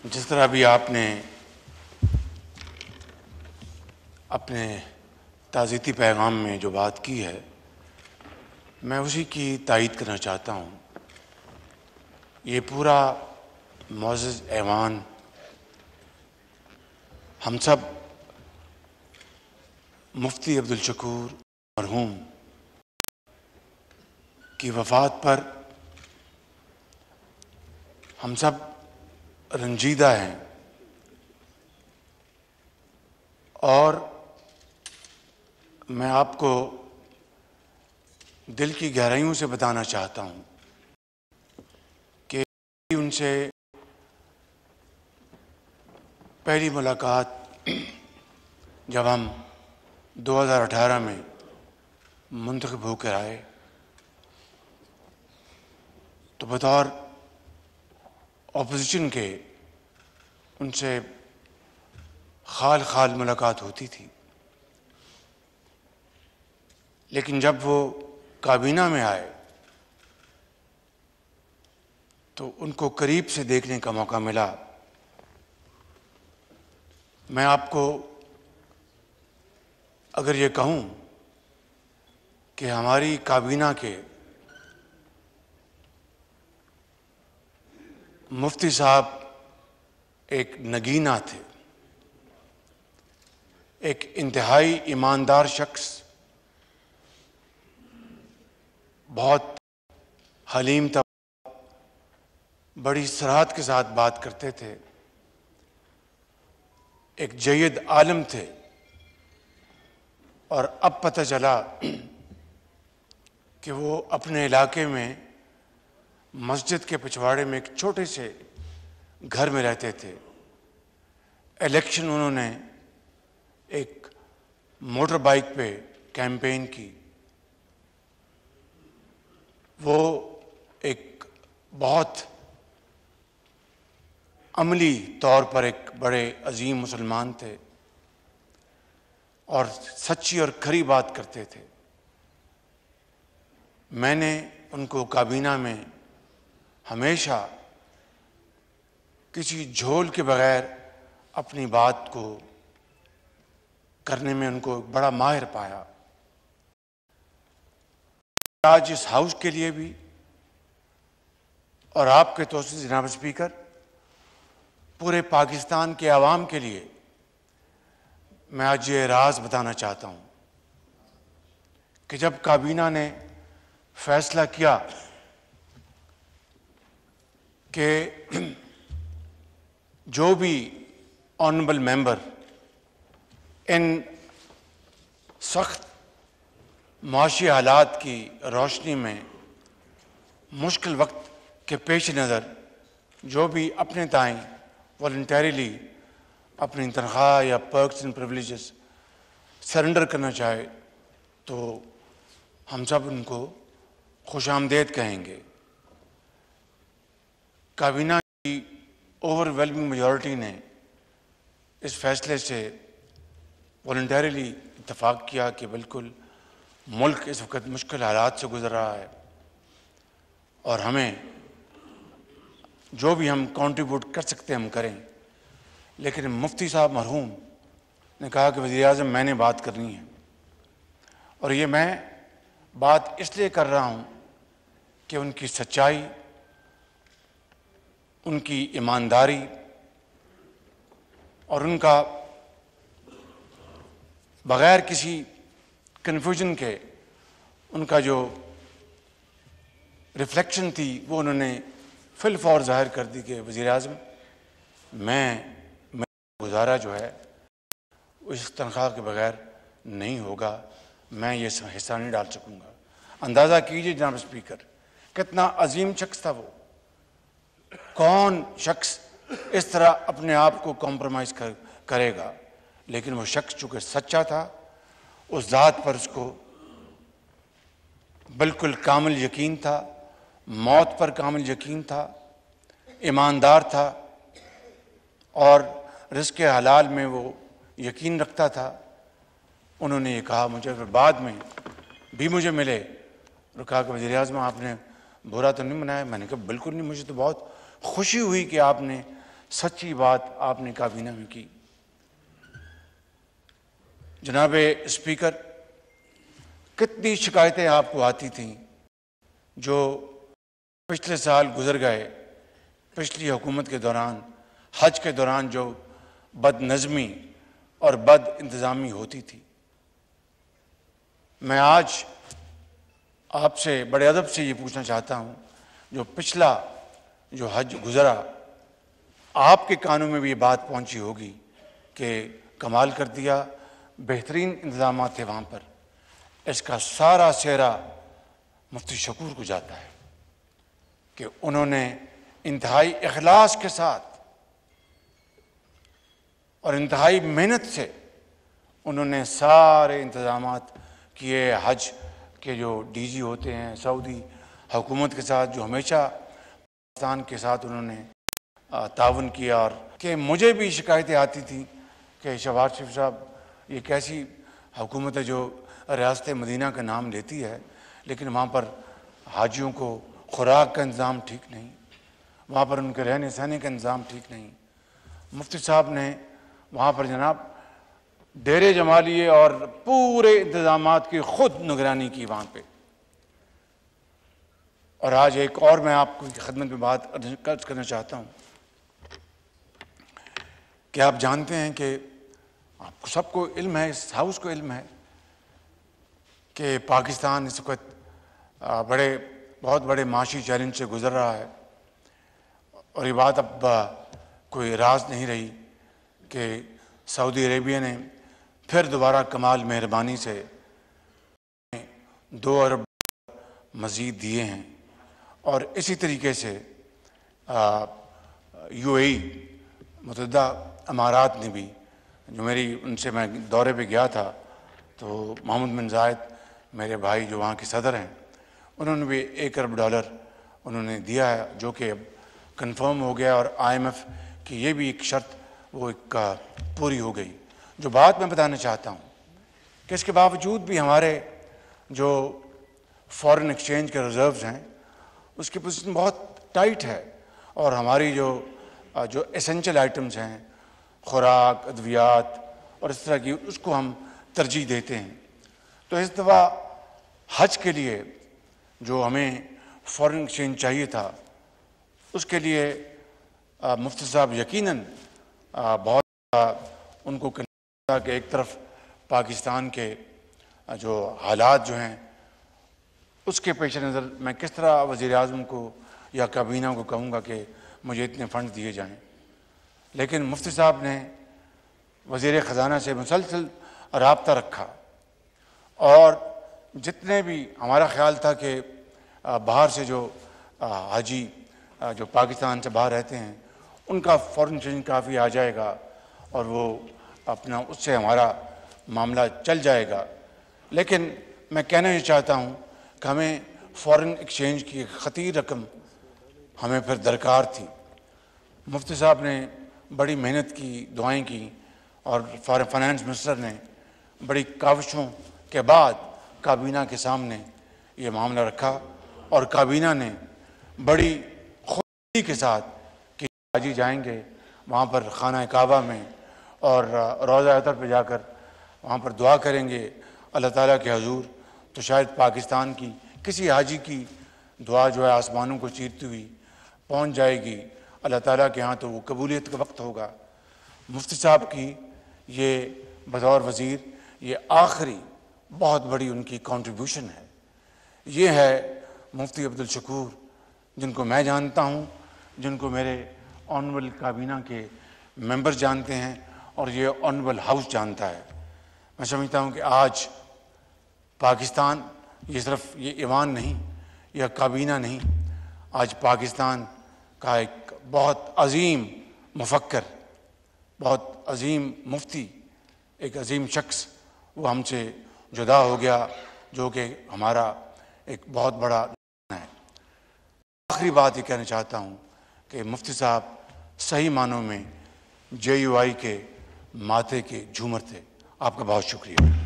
जिस तरह भी आपने अपने ताज़ीती पैगाम में जो बात की है, मैं उसी की तायीद करना चाहता हूँ। ये पूरा मुअज़्ज़ज़ ऐवान हम सब मुफ्ती अब्दुल शकूर मरहूम की वफ़ात पर हम सब रंजीदा हैं और मैं आपको दिल की गहराइयों से बताना चाहता हूँ कि उनसे पहली मुलाकात जब हम 2018 में मुंतखब होकर आए तो बतौर ऑपोजिशन के उनसे खाल खाल मुलाकात होती थी, लेकिन जब वो काबीना में आए तो उनको करीब से देखने का मौका मिला। मैं आपको अगर ये कहूँ कि हमारी काबीना के मुफ्ती साहब एक नगीना थे, एक इंतहाई ईमानदार शख्स, बहुत हलीम था, बड़ी सराहत के साथ बात करते थे, एक जय्यद आलिम थे। और अब पता चला कि वो अपने इलाके में मस्जिद के पिछवाड़े में एक छोटे से घर में रहते थे। इलेक्शन उन्होंने एक मोटर बाइक पे कैंपेन की। वो एक बहुत अमली तौर पर एक बड़े अजीम मुसलमान थे और सच्ची और खरी बात करते थे। मैंने उनको काबीना में हमेशा किसी झोल के बगैर अपनी बात को करने में उनको बड़ा माहिर पाया। आज इस हाउस के लिए भी और आपके तौर से जनाब स्पीकर, पूरे पाकिस्तान के आवाम के लिए मैं आज ये राज बताना चाहता हूँ कि जब काबीना ने फैसला किया कि जो भी ऑनरेबल मेंबर इन सख्त माशी हालात की रोशनी में मुश्किल वक्त के पेश नज़र जो भी अपने ताईं वॉलंटरीली अपनी तनख्वाह या पर्क्स एंड प्रिविलेजेस सरेंडर करना चाहे तो हम सब उनको खुशामदेद कहेंगे। काबीना की ओवरवेलमिंग मेजॉरिटी ने इस फैसले से वॉलंटरीली इत्तफाक किया कि बिल्कुल मुल्क इस वक्त मुश्किल हालात से गुजर रहा है और हमें जो भी हम कंट्रीब्यूट कर सकते हैं हम करें। लेकिन मुफ्ती साहब मरहूम ने कहा कि वज़ीर-ए-आज़म मैंने बात करनी है, और ये मैं बात इसलिए कर रहा हूँ कि उनकी सच्चाई, उनकी ईमानदारी और उनका बग़ैर किसी कन्फ्यूजन के उनका जो रिफ्लेक्शन थी वो उन्होंने फिल फौर ज़ाहिर कर दी कि वज़ीर-ए-आज़म मेरा गुजारा जो है इस तनख्वाह के बगैर नहीं होगा, मैं ये हिस्सा नहीं डाल सकूँगा। अंदाज़ा कीजिए जनाब स्पीकर, कितना अजीम शख्स था वो। कौन शख्स इस तरह अपने आप को कॉम्प्रोमाइज़ करेगा? लेकिन वो शख्स चूँकि सच्चा था, उस ज़ात पर उसको बिल्कुल कामिल यकीन था, मौत पर कामिल यकीन था, ईमानदार था और रिज़्क़ हलाल में वो यकीन रखता था। उन्होंने ये कहा मुझे, फिर बाद में भी मुझे मिले और कहा कि वज़ीर-ए-आज़म आपने बुरा तो नहीं मनाया? मैंने कहा बिल्कुल नहीं, मुझे तो बहुत खुशी हुई कि आपने सच्ची बात आपने काबीना में की। जनाब स्पीकर, कितनी शिकायतें आपको आती थीं जो पिछले साल गुजर गए, पिछली हुकूमत के दौरान, हज के दौरान जो बदनज़मी और बद इंतज़ामी होती थी। मैं आज आपसे बड़े अदब से ये पूछना चाहता हूँ, जो पिछला जो हज गुजरा, आपके कानों में भी ये बात पहुँची होगी कि कमाल कर दिया, बेहतरीन इंतज़ाम थे वहाँ पर। इसका सारा सेहरा मुफ्ती शकूर को जाता है कि उन्होंने इंतहाई इखलास के साथ और इंतहाई मेहनत से उन्होंने सारे इंतज़ामात किए। हज के जो डीजी होते हैं सऊदी हुकूमत के साथ, जो हमेशा पाकिस्तान के साथ उन्होंने ताउन किया। और कि मुझे भी शिकायतें आती थी कि शहबाज शरीफ साहब, ये कैसी हुकूमत है जो रियासत मदीना का नाम लेती है, लेकिन वहाँ पर हाजियों को खुराक का इंतज़ाम ठीक नहीं, वहाँ पर उनके रहने सहने का इंतज़ाम ठीक नहीं। मुफ्ती साहब ने वहाँ पर जनाब डेरे जमा लिए और पूरे इंतज़ामात की खुद निगरानी की वहाँ पे। और आज एक और मैं आपको खिदमत में बात अर्ज करना चाहता हूँ कि आप जानते हैं कि आपको सबको इल्म है, इस हाउस को इल्म है कि पाकिस्तान इस वक्त बहुत बड़े माशी चैलेंज से गुजर रहा है। और ये बात अब कोई राज नहीं रही कि सऊदी अरेबिया ने फिर दोबारा कमाल मेहरबानी से 2 अरब मज़ीद दिए हैं। और इसी तरीके से UAE मुत्तहिदा अमारात ने भी, जो उनसे मैं दौरे पे गया था, तो मोहम्मद बिन जायद मेरे भाई जो वहाँ के सदर हैं, उन्होंने भी $1 अरब उन्होंने दिया है, जो कि अब कन्फर्म हो गया। और IMF की ये भी एक शर्त वो एक पूरी हो गई। जो बात मैं बताना चाहता हूँ कि इसके बावजूद भी हमारे जो फॉरेन एक्सचेंज के रिज़र्व्स हैं उसकी पोजीशन बहुत टाइट है। और हमारी जो एसेंशियल आइटम्स हैं, खुराक, अद्वियात और इस तरह की, उसको हम तरजीह देते हैं। तो इस दफ़ा हज के लिए जो हमें फॉरेन एक्सचेंज चाहिए था, उसके लिए मुफ्ती साहब यकीनन बहुत उनको था कि एक तरफ पाकिस्तान के जो हालात जो हैं उसके पेश नज़र मैं किस तरह वज़ीर आज़म को या काबीना को कहूँगा कि मुझे इतने फ़ंड दिए जाएँ। लेकिन मुफ्ती साहब ने वज़ीर ख़जाना से मुसलसल राब्ता रखा और जितने भी हमारा ख़्याल था कि बाहर से जो हाजी जो पाकिस्तान से बाहर रहते हैं उनका फॉरेन एक्सचेंज काफ़ी आ जाएगा और वो अपना उससे हमारा मामला चल जाएगा। लेकिन मैं कहना ये चाहता हूँ कि हमें फॉरेन एक्सचेंज की खतीर रकम हमें फिर दरकार थी। मुफ्ती साहब ने बड़ी मेहनत की, दुआएं की और फाइनेंस मिनिस्टर ने बड़ी काविशों के बाद काबीना के सामने ये मामला रखा और काबीना ने बड़ी खुशी के साथ कि हाजी जाएंगे वहाँ पर खाना काबा में और रोज़ा अतर पे जाकर वहाँ पर दुआ करेंगे अल्लाह ताला के हजूर, तो शायद पाकिस्तान की किसी हाजी की दुआ जो है आसमानों को चीरती हुई पहुँच जाएगी अल्लाह ताला के यहाँ, तो वो कबूलियत का वक्त होगा। मुफ्ती साहब की ये बतौर वज़ीर ये आखिरी बहुत बड़ी उनकी कंट्रीब्यूशन है। ये है मुफ्ती अब्दुल शकूर, जिनको मैं जानता हूँ, जिनको मेरे ऑनरेबल काबीना के मेंबर जानते हैं और ये ऑनरेबल हाउस जानता है। मैं समझता हूँ कि आज पाकिस्तान ये सिर्फ ये ईवान नहीं या काबीना नहीं, आज पाकिस्तान का एक बहुत अजीम मुफक्कर, बहुत अजीम मुफ्ती, एक अजीम शख्स वो हमसे जुदा हो गया, जो कि हमारा एक बहुत बड़ा है। आखिरी बात ये कहना चाहता हूँ कि मुफ्ती साहब सही मानों में JUI के माथे के झूमर थे। आपका बहुत शुक्रिया।